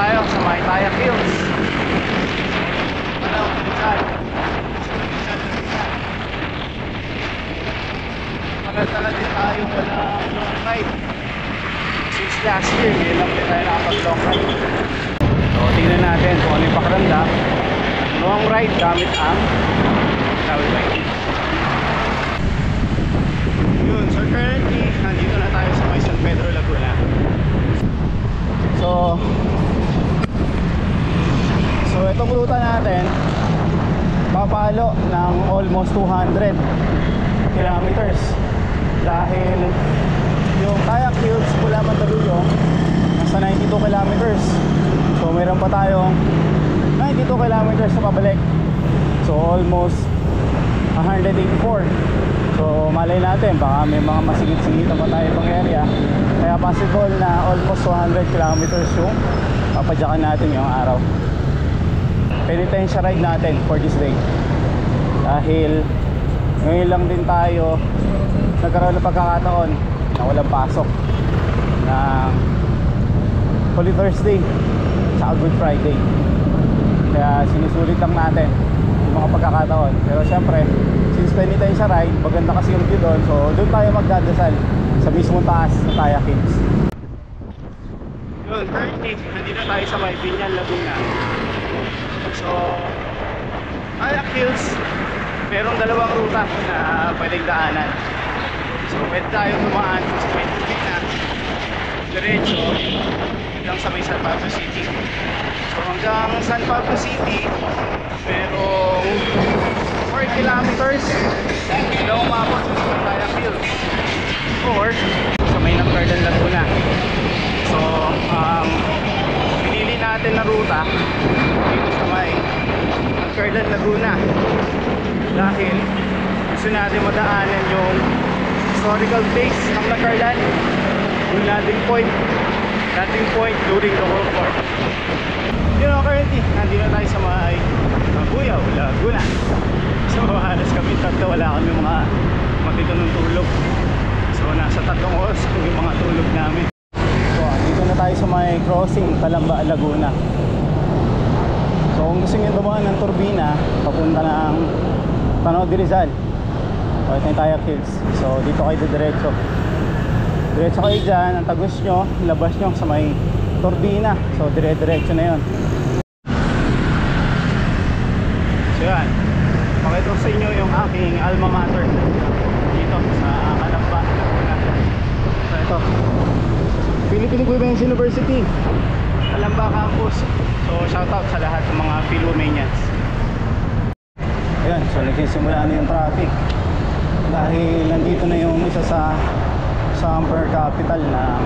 tayo sa may Tayak Hills. Tagal din tayo wala long ride. Since last year, ngayon lang din tayo nakapag long ride. So tingnan natin kung ano yung pakiramdam. Long ride gamit ang travel bike. Yun, so currently nandito na tayo sa may San Pedro, Laguna. So itong ruta natin papalo ng almost 200 kilometers dahil yung Tayak Hills mula Mandaluyong nasa 92 kilometers. So meron pa tayong 92 kilometers na pabalik. So almost 184. So malay natin baka may mga masigit-sigitan pa tayo pang area. Kaya possible na almost 200 kilometers yung papadyakan natin yung araw. Penitensya ride natin for this day. Dahil ngayon lang din tayo nagkaroon ng pagkakataon na walang pasok ng Holy Thursday sa Good Friday. Kaya sinusulit lang natin yung mga pagkakataon. Pero syempre, since penitensya ride, maganda kasi yung view doon. So doon tayo magdadasal sa mismong taas ng Tayak Hills. Yun, currently, nandito tayo sa may Binyan, Laguna. So, Tayak Hills, merong dalawang ruta na pwedeng daanan. So, pwede tayo tumaan sa may Tubina, diretso hanggang sa may San Pablo City. So, hanggang San Pablo City, merong 4 kilometers na umabot sa Tayak Hills. Or, sa may Nagcardan, Laguna. So, pinili natin na ruta dito sa may Nagcardan, Laguna dahil gusto natin madaanan yung historical place ng Nagcardan, yung landing point during the World War. You know, currently nandito tayo sa may Buyaw, Laguna. So halos kami tatlo, wala kami mga matitunong tulog. So nasa 3 oras yung mga tulog namin. So dito na tayo sa may crossing Calamba, Laguna. So kung gusto nyo dumaan ng Turbina papunta ng Tanaw de Rizal, ito yung Tayak Hills. So dito kayo diretso kayo dyan. Ang tagos nyo, labas nyo sa may Turbina. So dire-diretso na yun. So yan, pakita ko sa inyo yung aking alma mater dito sa Calamba, Laguna. So ito, Philippine Women's University, Calamba Campus. So shoutout sa lahat ng mga Philomanians. Ayan, so nagsisimula na yung traffic dahil nandito na yung isa sa summer capital ng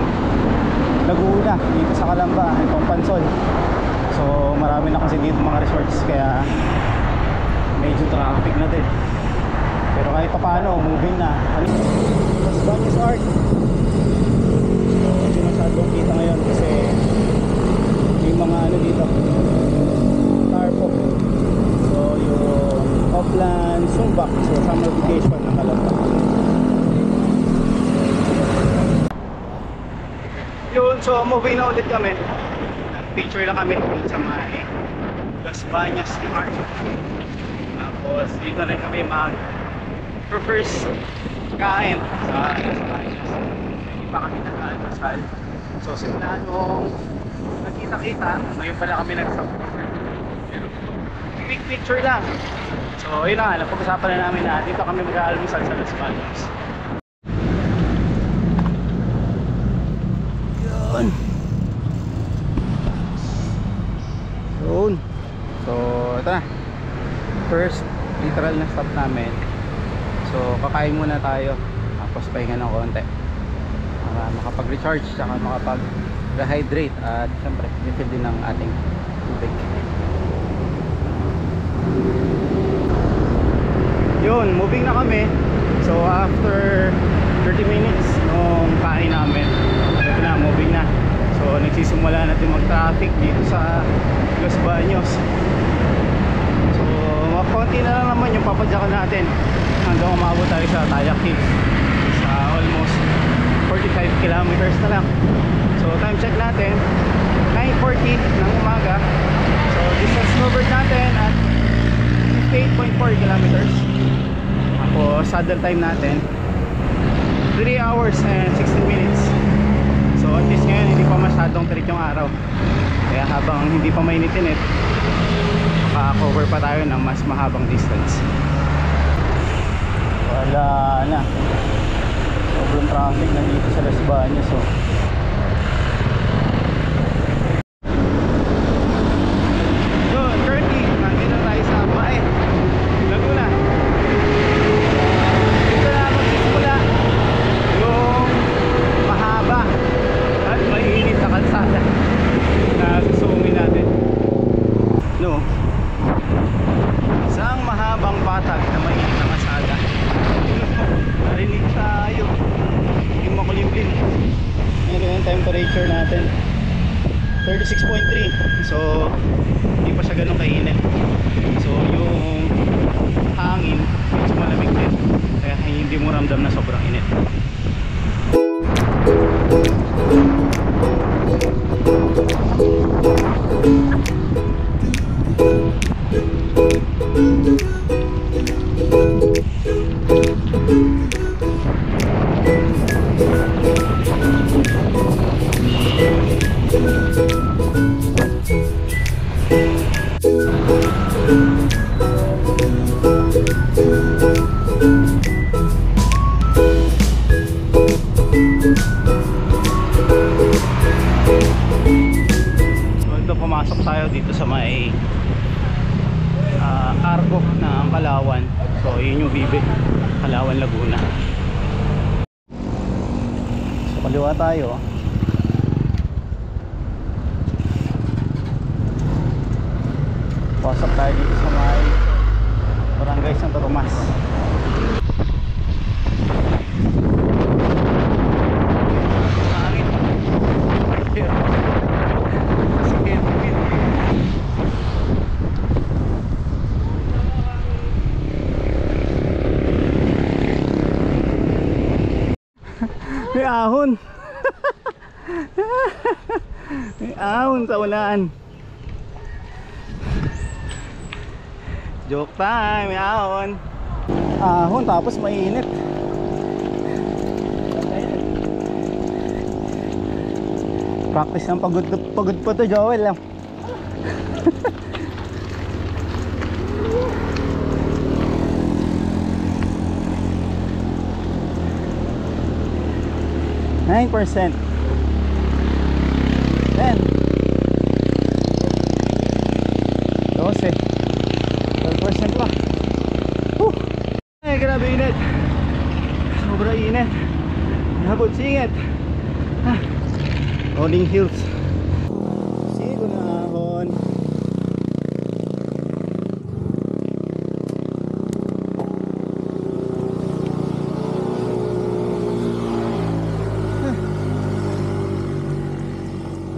Laguna, dito sa Calamba, itong Pansol. So marami na kasi dito mga resorts kaya medyo traffic na din. Pero kahit pa paano, moving na. Las Bañas Art. So hindi masyadong kita ngayon kasi yung mga ano dito, tarpo. So yung Upland, Sumbak, so summer vacation ng Calamba. Yun, so moving na ulit kami. Picture lang kami sa may Las Bañas Art. Tapos dito rin kami mag-first kain sa Las Bañas. Hindi pa kami nag-almasal. So simula nung nakita-kita, ngayon pala kami nag-support. Quick picture lang. So yun na, napag-usapan na namin na dito kami mag-almasal sa Las Bañas. Yun. So ito na, first literal na stop namin. So kakain muna tayo, tapos pahinga ng konti para makapag-recharge saka makapag-rehydrate at syempre refill din ng ating tubig. Yun, moving na kami. So after 30 minutes nung kain namin, ito na, moving na. So nagsisimula natin mag-traffic dito sa Los Baños. So konti na lang naman yung papadyakan natin hanggang umabot tayo sa Tayak Hills, sa almost 45 kilometers na lang. So time check natin 9:40 ng kilometers. Tapos saddle time natin 3 hours and 16 minutes. So at least ngayon hindi pa masyadong tirik yung araw. Kaya habang hindi pa mainit-init, maka-cover pa tayo ng mas mahabang distance. Wala na. Sobrang traffic na dito sa Las Bañas. So currently, nandito tayo sa Mae, Laguna. Dito na magsisimula yung mahaba at mainit na kalsada na susuungin natin. No, isang mahabang patag na mainit na kalsada. Narinig tayo yung makulimlim. Ito yung temperature natin 36.3. So hindi pa siya ganun kainit. So yung hangin medyo malamig din, kaya hindi mo ramdam na sobrang init. Pumasok tayo dito sa may Arco ng Palawan. So yun yung Bibe, Palawan, Laguna. So kaliwa tayo. Pasok tayo dito sa may Barangay Santo Tomas. May ahon. May ahon sa ulan. Joke time, may ahon. Ahon tapos mainit. Practice ng pagod pa to, Joel lang. $9%, 10, 12% pa. Ay, grabe init. Sobrang init. Nabot singit. Rolling Hills. Sigo na ahon.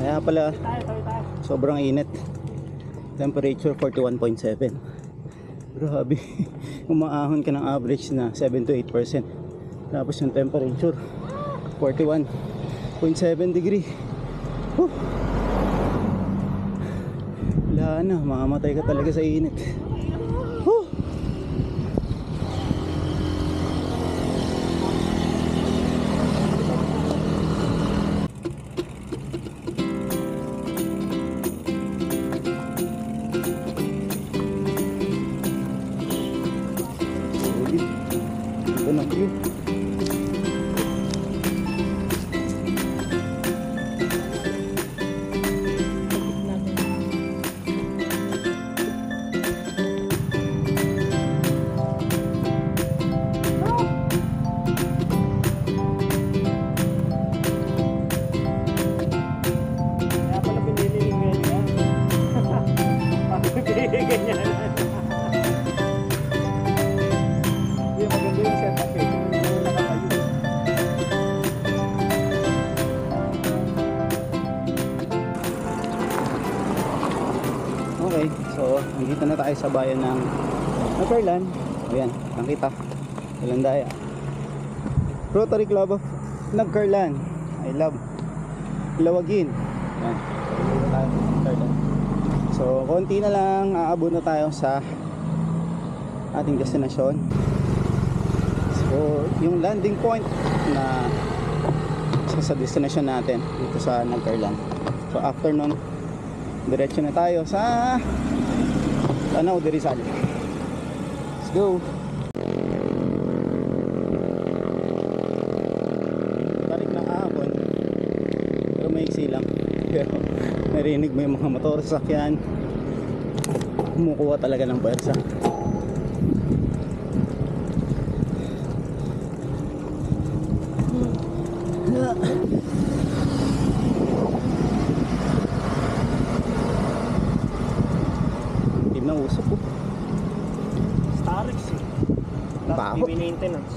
Kaya pala sobrang init. Temperature 41.7. Grabe. Umaahon ka ng average na 7 to 8%. Tapos yung temperature 41.7 degree. Wala na, mamamatay ka talaga sa init. Ito na view. Okay, so nandito na tayo sa bayan ng Nagcarlan. Ayan, nakita. Kalandaya. Rotary Club of Nagcarlan. I love Lawagin. Ayan, nandito tayo sa Nagcarlan. So konti na lang, aabot na tayo sa ating destinasyon. So yung landing point na sa destination natin dito sa Nagcarlan. So after nun, diretso na tayo sa Lanao de Rizal. Let's go. Tarik ng ahapon, pero maiksi lang. Pero narinig mo yung mga motor sa sakyan, kumukuha talaga ng pwersa. Team na usok po. Starix eh. Baho. Tapos maintenance.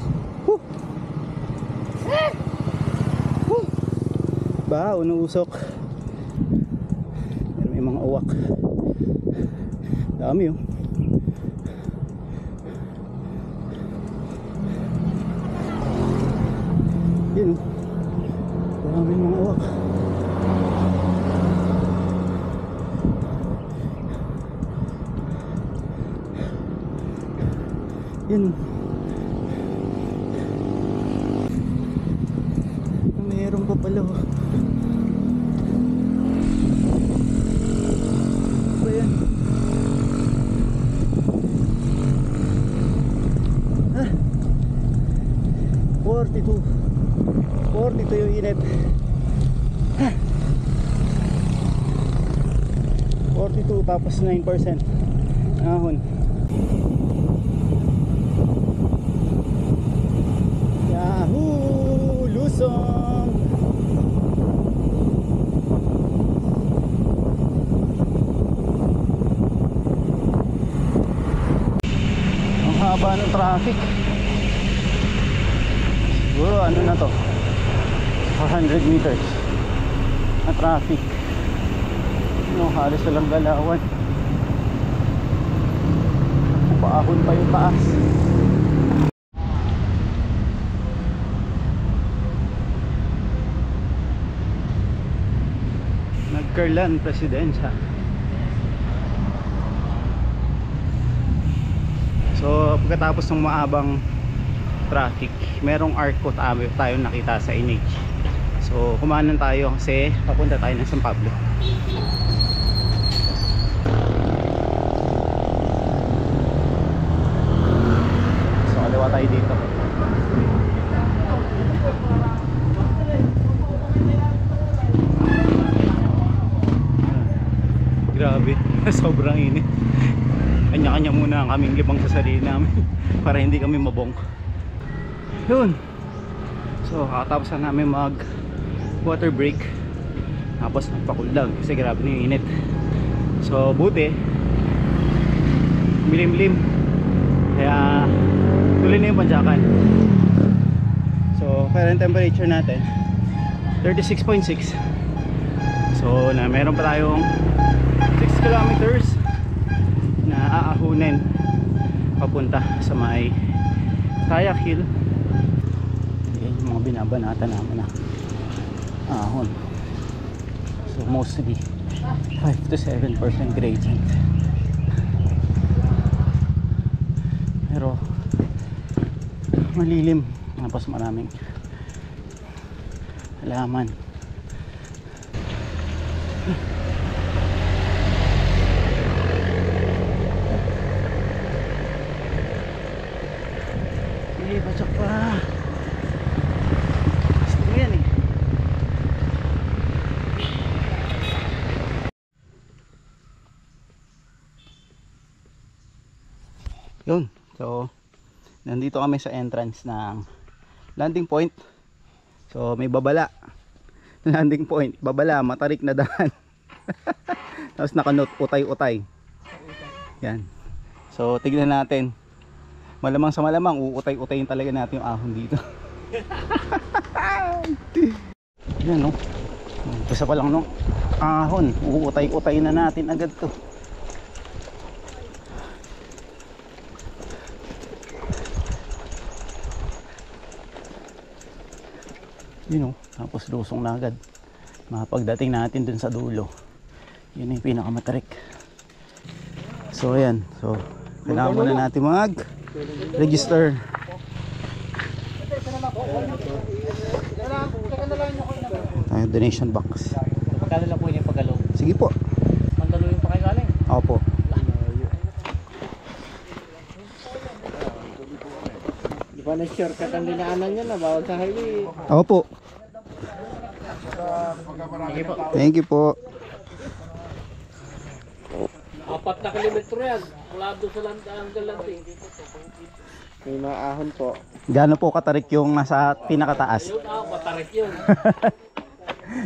Baho na usok. May mga uwak. Dami oh. Yun oh. Dami mga uwak. Yun. Mayroon pa pala. Ba yan? Ah, 42 yung init. 42 tapos 9% ahon. Yahoo! Luzon! Ang haba ng traffic. Siguro ano na to, 400 meters na traffic. No, halos walang galawan. Paahon pa yung taas. Nagcarlan Presidensya. So pagkatapos ng maabang traffic, merong arco tayo nakita sa NH. So kumanan tayo kasi papunta tayo ng San Pablo. So kaliwa tayo dito. Grabe, sobrang init. Kanya-kanya muna ang kaming libang sa sarili namin para hindi kami mabong. Yun. So kakatapos na namin mag water break, tapos nagpa-cool down kasi grabe na yung init. So buti milim-lim, kaya tuloy na yung panjakan. So current temperature natin 36.6. So na meron pa tayong 6 kilometers na aahunin papunta sa may Kayak Hill. Yan yung mga binabanatan namin na ahon. So mostly 5 to 7% gradient, pero malilim, tapos maraming halaman. Bacak pa. Gusto yan eh. Yun. So nandito kami sa entrance ng landing point. So may babala. Landing point, babala, matarik na daan. Tapos nakanote, utay-utay. Yan. So tignan natin. Malamang sa malamang uutay-utayin talaga natin yung ahon dito. Yan no. Umpisa pa lang no. Ahon, uutay-utay na natin agad to. Yun know, tapos lusong na agad. Mapagdating natin dun sa dulo, yun yung pinakamatarik. So ayan, so Kailangan muna natin mag-register. Tayo, donation box. Magkano lang po yung pagalo? Sige po. Mandalo yung pakikaling. Opo. Di ba na-shortcut ang dinaanan niya na bawal sa highway? Opo. Sige po. Thank you po. 4 na kilometro yan. Mula doon sa hanggang landing. May maahon po. Gaano po katarik yung nasa pinakataas? Yun matarik yun.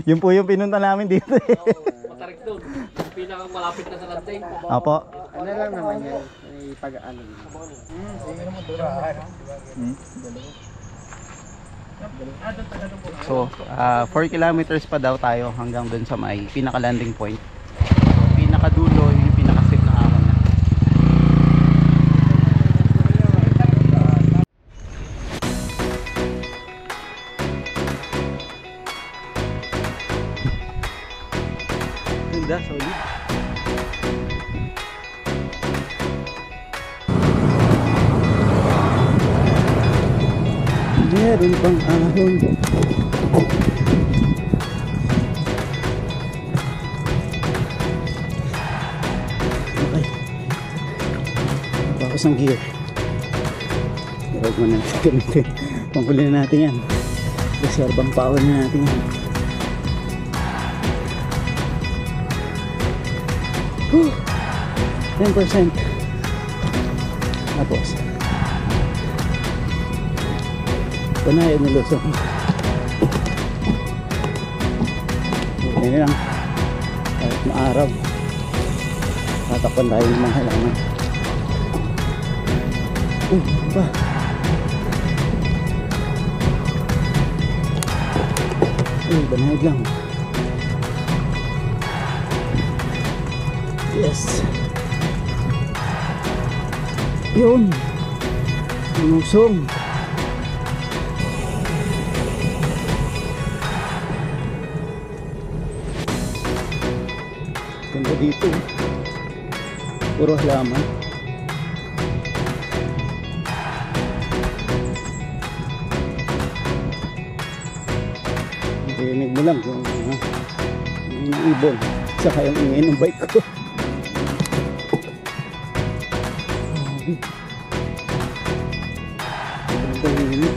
Yun po yung pinunta namin dito eh. Matarik doon. Yung pinakang malapit na sa landing. Opo. Ano lang naman yan? May pag-ano. So, 4 kilometers pa daw tayo hanggang dun sa may pinaka-landing point. So, pinakadulo yung pinaka-safe na ahon na. Ganda, solid. Meron pang ahon. Okay. Bakas ang gear. Huwag mo natin gamitin. Pangkuli na natin yan. Reservang power na natin yan. 10%. Tapos panayan ni Luzon. Okay na lang. Kahit maaraw, tatakpan tayo ng mga halaman. Ba? Banayad lang. Yes. Yun. Minusong. Ganda dito. Puro halaman. Narinig mo lang yung ingay ng ibon. Saka yung ingay ng bike ko. Tahimik.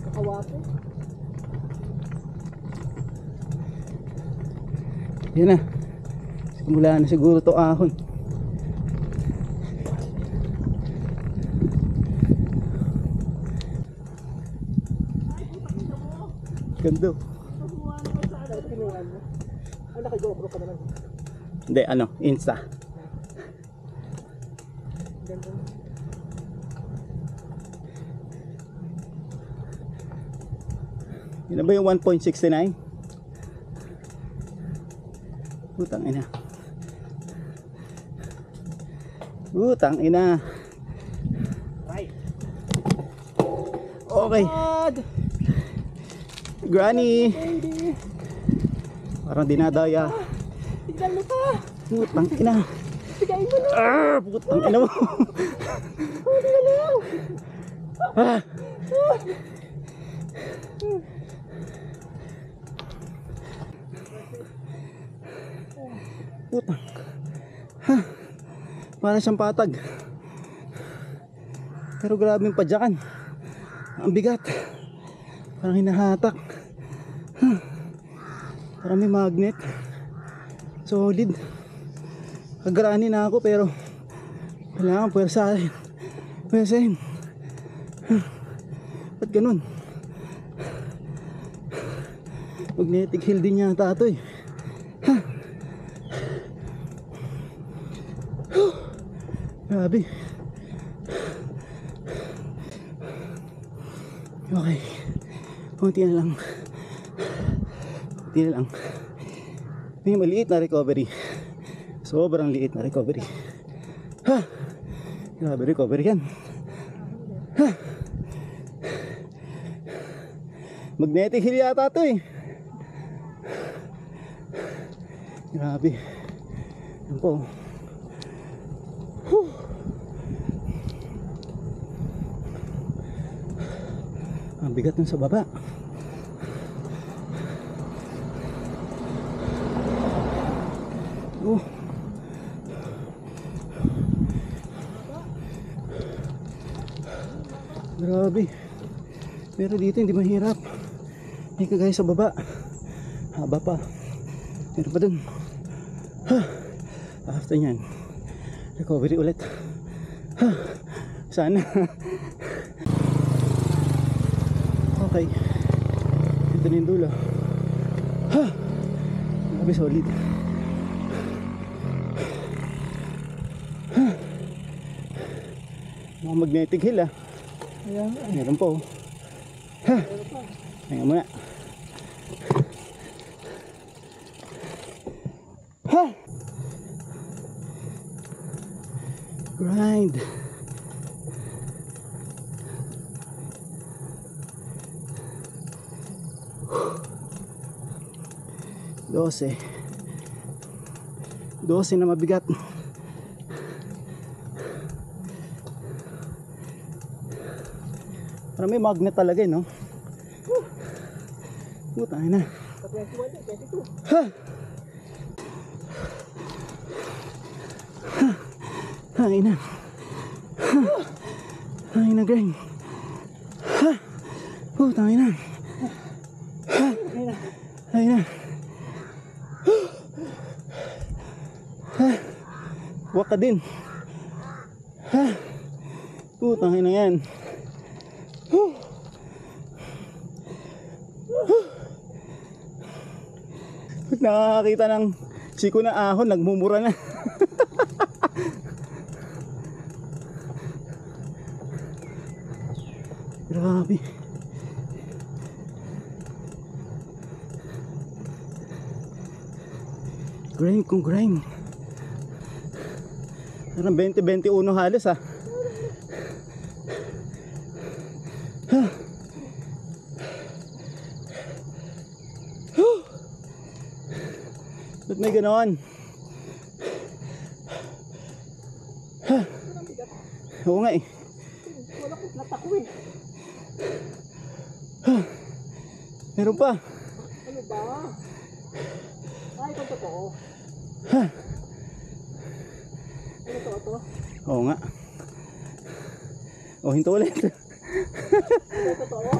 Kakawapo. Yan na. Simula na siguro to ahon. Ganda. Hindi, ano, Insta. Yun na ba yung 1.69? Putang ina. Putang ina. Okay. Granny. Parang dinadaya. Tignan mo pa. Putang ina. Tigayin mo na. Putang ina mo. Tignan mo. Ah. Putang. Ha. Para siyang patag. Pero grabe yung padyakan. Ang bigat. Parang hinahatak. Parang may magnet. Solid. Kagrani na ako pero kailangan puwersahin. Puwersahin. Ba't ganun? Magnetic heel din yata ito eh. Grabe. Okay. Kunti na lang. Kunti na lang. May maliit na recovery. Sobrang liit na recovery. Ha! Grabe recovery yan. Ha! Magnetic hill yata to eh. Grabe. Yan po. Whew. Ang bigat nun sa baba. Oh. Grabe. Pero dito hindi mahirap. Hindi kagaya sa baba. Haba pa. Meron pa dun. After nyan, recovery ulit. Sana. Okay. Ito na yung dulo. Grabe solid. Mga magnetic hill ah. Meron po. Tingnan mo na. Grind. Dose na mabigat. Parang may magnet talaga eh, no? Puta na. Hangin na. Hangin na, Greg. Puta na. Hangin na. Huwag ka din. Puta na yan. Pag nakakita ng siko na ahon, nagmumura na. Grabe. Grind kung grind. Parang 20-21 halos ah. Ba't may ganoon? Oo nga eh. Wala ko natakbo eh. Meron pa. Ano ba? Ay, ito totoo. Ano to? Oo nga. O, hinto ulit. Ano totoo?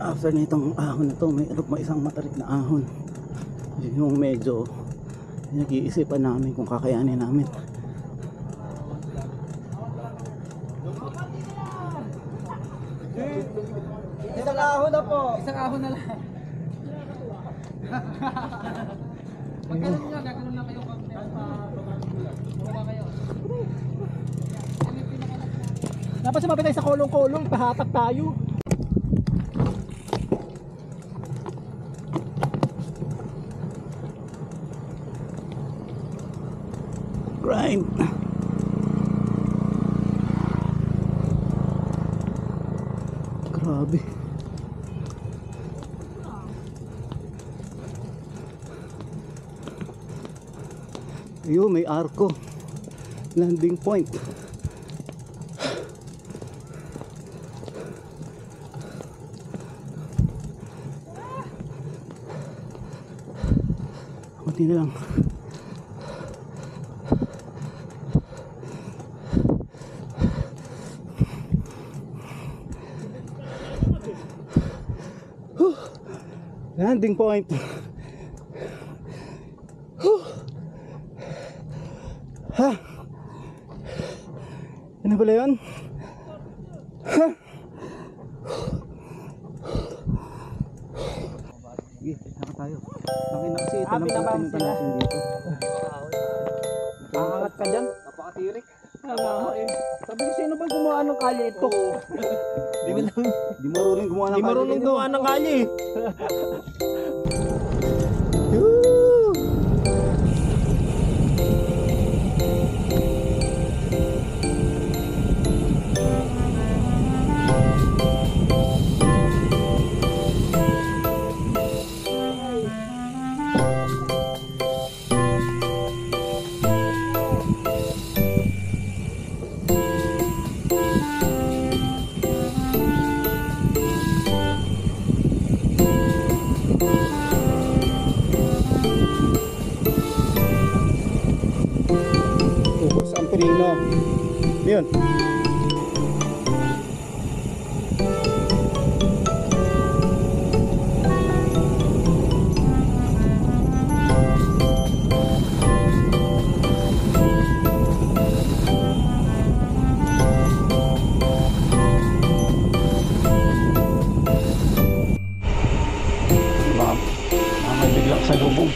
After nitong ahon na to, may isang matarik na ahon. Yun yung medyo nag-iisipan namin kung kakayanin namin. Isang ahon na po. Isang ahon na lang. Pagkalan nga, gagano'n lang kayo bumaba kayo. Dapat sumabit tayo sa kolong-kolong, pahatak tayo. Grind. Grabe. Ayun, may arko. Landing point. Kunti na lang. Landing point. Ha? Ano pala yun? Ha? Sige, saka tayo. Bakit na kasi ito lang po pinunta natin dito. Aangat ka dyan? Napakatirik. Sabi ko, sino ba gumawa ng kalye ito? Di marunong gumawa ng Di marunong gawa ng kalye. Pino. Yun. May biglang sa lubong.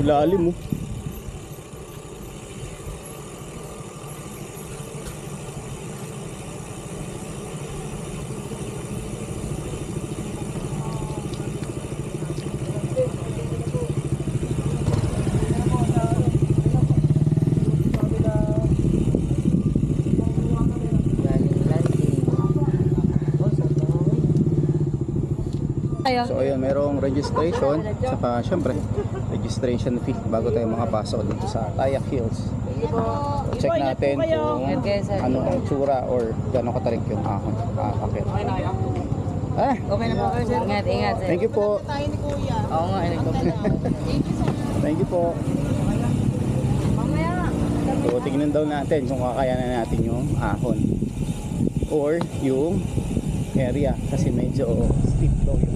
Lalim mo. So ayun, merong registration saka syempre registration fee bago tayo makapasok dito sa Tayak Hills. So, check natin kung ano ang tsura or gano'ng katarik yung ahon. Akit. Okay na po kayo, sir. Ingat, ingat, sir. Thank you po. Oo nga, Thank you po. So tignan daw natin kung kakayanan natin yung ahon or yung area kasi medyo steep daw yung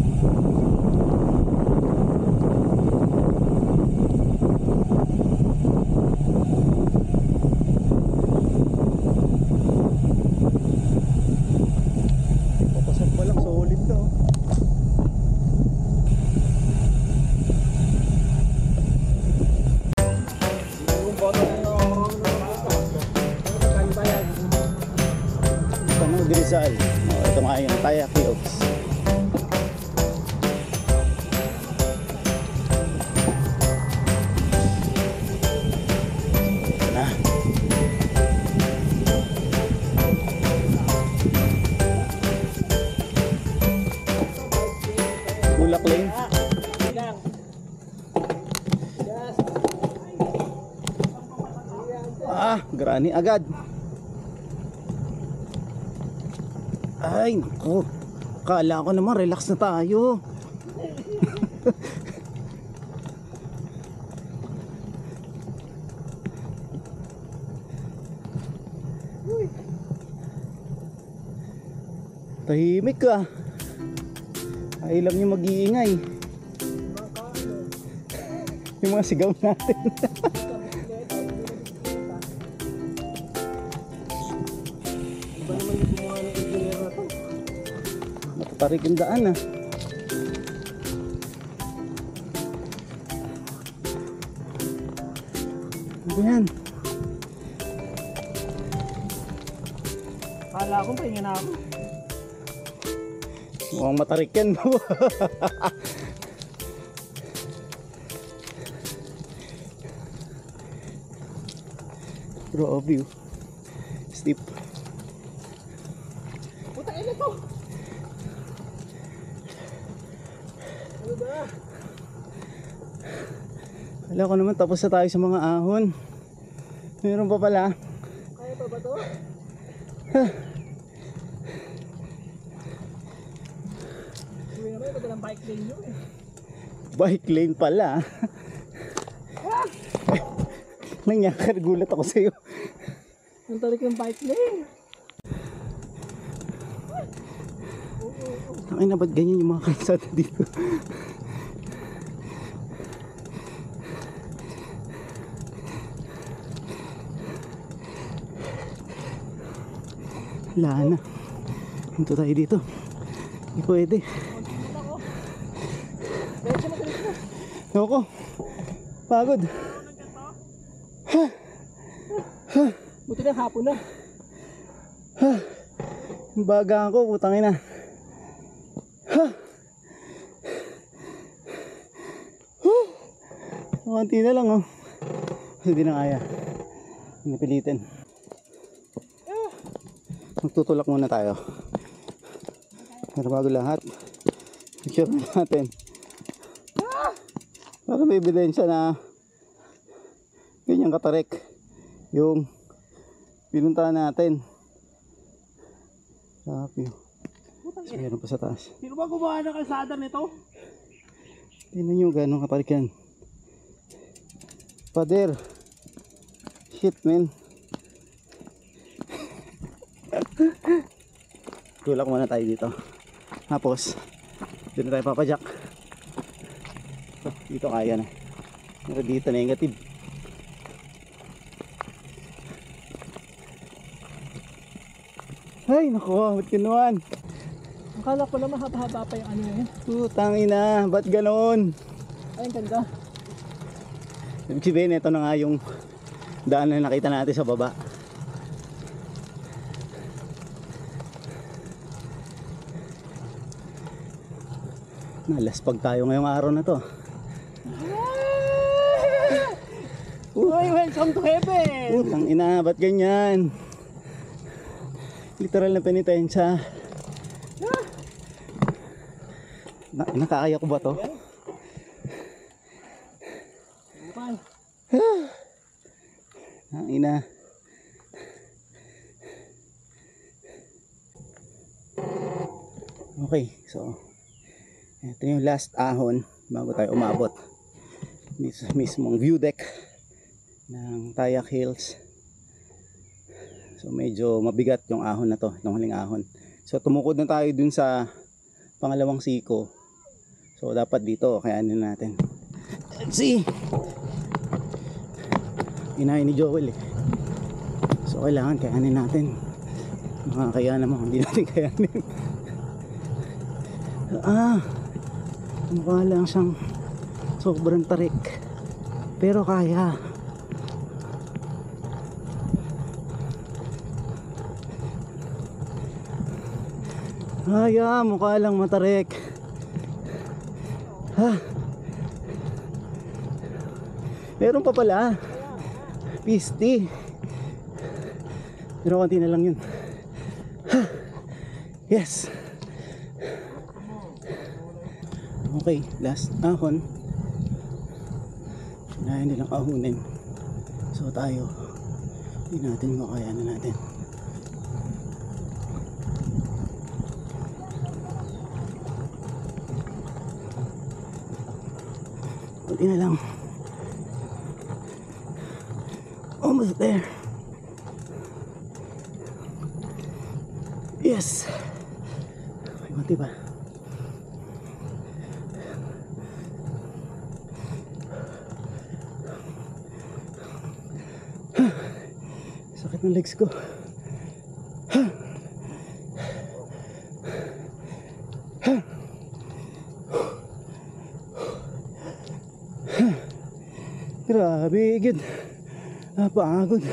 Rizal. Ito nga yung Tayak Hills. Ito na. Bulak Lane. Grani agad. Ay, naku. Kala ko naman relax na tayo. Tahimik ka. Ay lang yung mag-iingay. Yung mga sigaw natin. Matarik yung daan ah. Ano yan? Kala ko pahinga na ako. Mukhang matarik yan. Grabe oh. Steep. Puta ina to. Ano ba? Kala ko naman tapos na tayo sa mga ahon. Meron pa pala. Kaya pa ba to? Uwi naman ito ng bike lane yun eh. Bike lane pala. Nangyakar, gulat ako sa'yo. Ang tarik ng bike lane. Ay na, ba't ganyan yung mga kalsada dito? Wala na. Hinto tayo dito. Hindi pwede. Ayoko. Pagod. Buti na hapon na. Ang baga ako, putangin na. Konti na lang oh. Hindi na kaya. Napilitin. Magtutulak muna tayo. Pero bago lahat, picture natin. Para may ebidensya na ganyan katarik yung pinuntahan natin. Sabi. So, meron pa sa taas. Sino ba gumawa ng kalsada nito? Tingnan nyo gano'ng katarik yan. Pader. Shit man. Tulak muna tayo dito. Tapos dito tayo papadyak. Dito kaya na. Pero dito negative. Ay nako, ba't kinuhan? Akala ko lang mahaba-haba pa yung ano eh. Putang ina, ba't ganoon? Ay, ang ganda. Ibig sabihin, ito na nga yung daan na nakita natin sa baba. Nalaspag tayo ngayong araw na to. Uy, welcome to heaven! Putang ina, ba't ganyan? Literal na penitensya. Nakakaya ko ba to? Ang ina. Okay, so ito yung last ahon bago tayo umabot dito sa mismong view deck ng Tayak Hills. So medyo mabigat yung ahon na to, yung huling ahon. So tumukod na tayo dun sa pangalawang siko. So dapat dito kayanin natin. Let's see. Inahin ni Joel eh. So kailangan kayanin natin. Makakayanan mo, hindi natin kayanin. Mukha lang siyang sobrang tarik. Pero kaya. Mukha lang matarik. Meron pa pala. Pisti. Pero konti na lang yun. Yes. Okay, last ahon. Kaya nilang ahunin. So tayo, hindi natin makayanan natin. Kunti na lang. Almost there. Yes. May konti pa. Sakit ng legs ko. Grabe, gid. Napagod.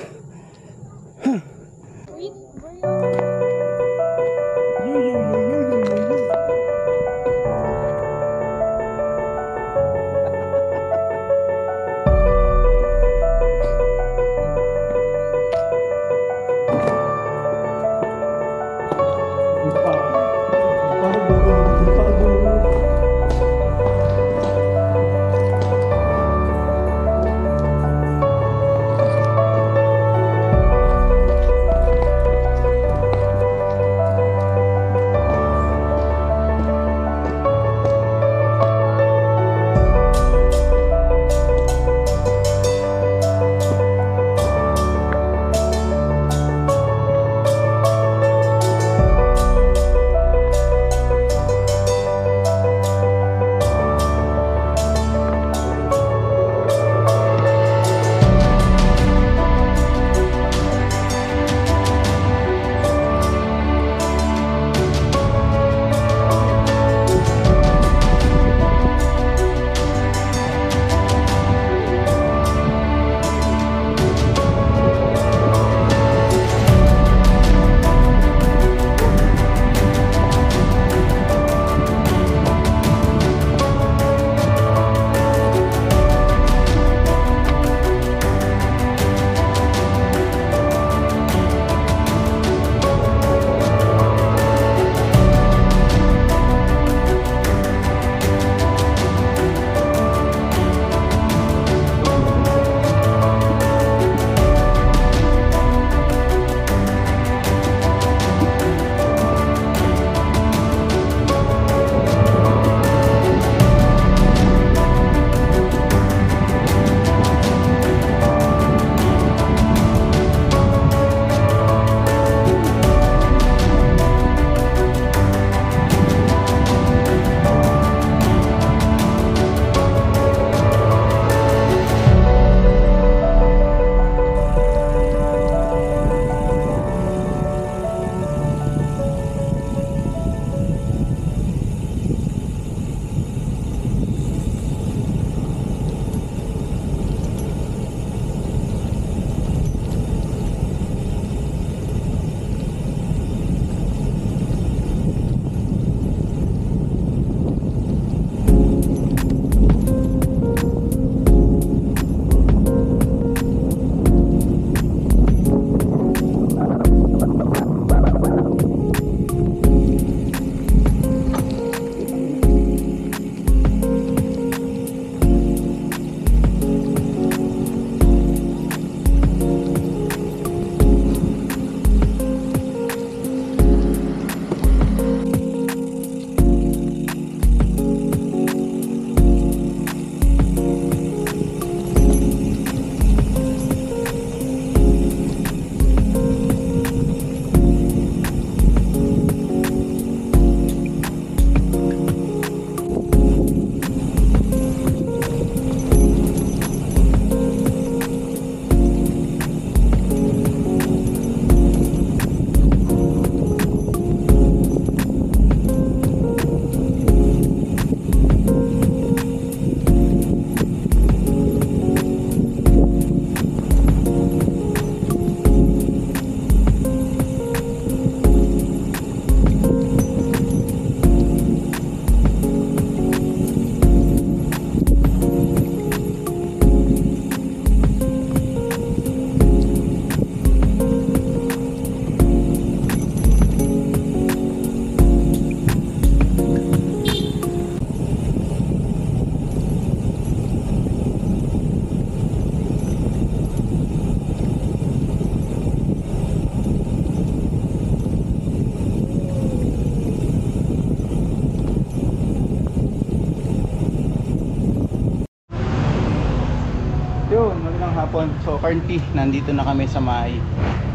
hapon. So currently nandito na kami sa may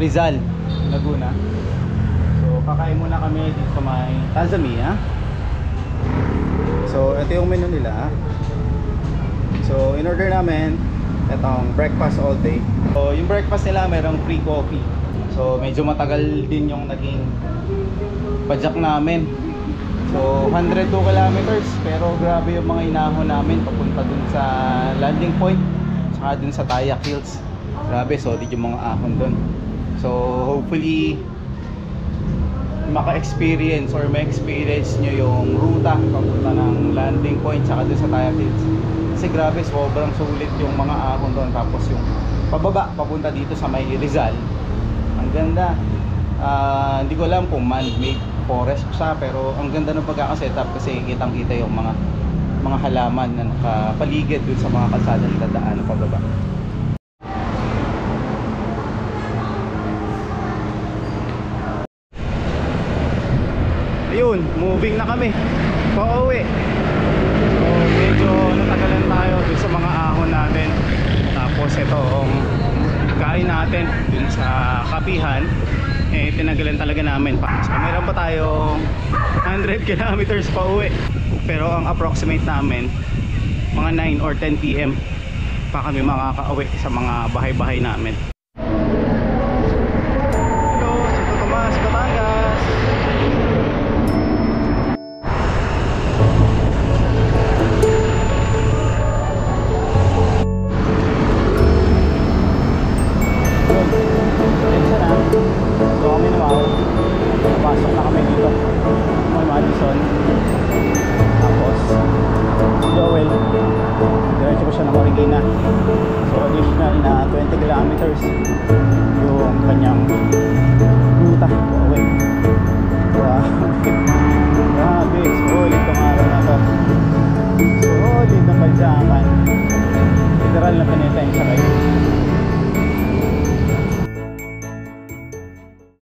Rizal, Laguna. So kakain muna kami dito sa may Tanzania. So ito yung menu nila. So in order namin itong breakfast all day. So yung breakfast nila merong free coffee. So medyo matagal din yung naging pajak namin. So 102 kilometers, pero grabe yung mga inahon namin papunta dun sa landing point. So tsaka dun sa Tayak Hills. Grabe, solid yung mga ahon dun. So hopefully maka-experience or ma-experience nyo yung ruta papunta ng landing point tsaka dun sa Tayak Hills. Kasi grabe, sobrang sulit yung mga ahon doon. Tapos yung pababa papunta dito sa may Rizal, ang ganda. Hindi ko alam kung man-made forest siya, pero ang ganda ng pagkakasetup kasi kitang-kita yung mga halaman na nakapaligid dun sa mga kalsada na dadaan pababa. Ayun, moving na kami pauwi. So medyo natagalan tayo dun sa mga ahon natin. Tapos ito ang kain natin dun sa kapihan, eh tinagalan talaga namin pa. So meron pa tayo 100 kilometers pa uwi. Pero ang approximate namin mga 9 or 10 PM pa kami makakauwi sa mga bahay-bahay namin. Hello, Santo Tomas, Batangas. So kami naman, pasok na kami dito may Madison. Tapos Joel, diretso ko siya ng Marikina. So additional na 20 kilometers yung kanyang ruta pauwi. Grabe, solid itong araw na to. Solid na padyakan. Literal na pinita yung sakay.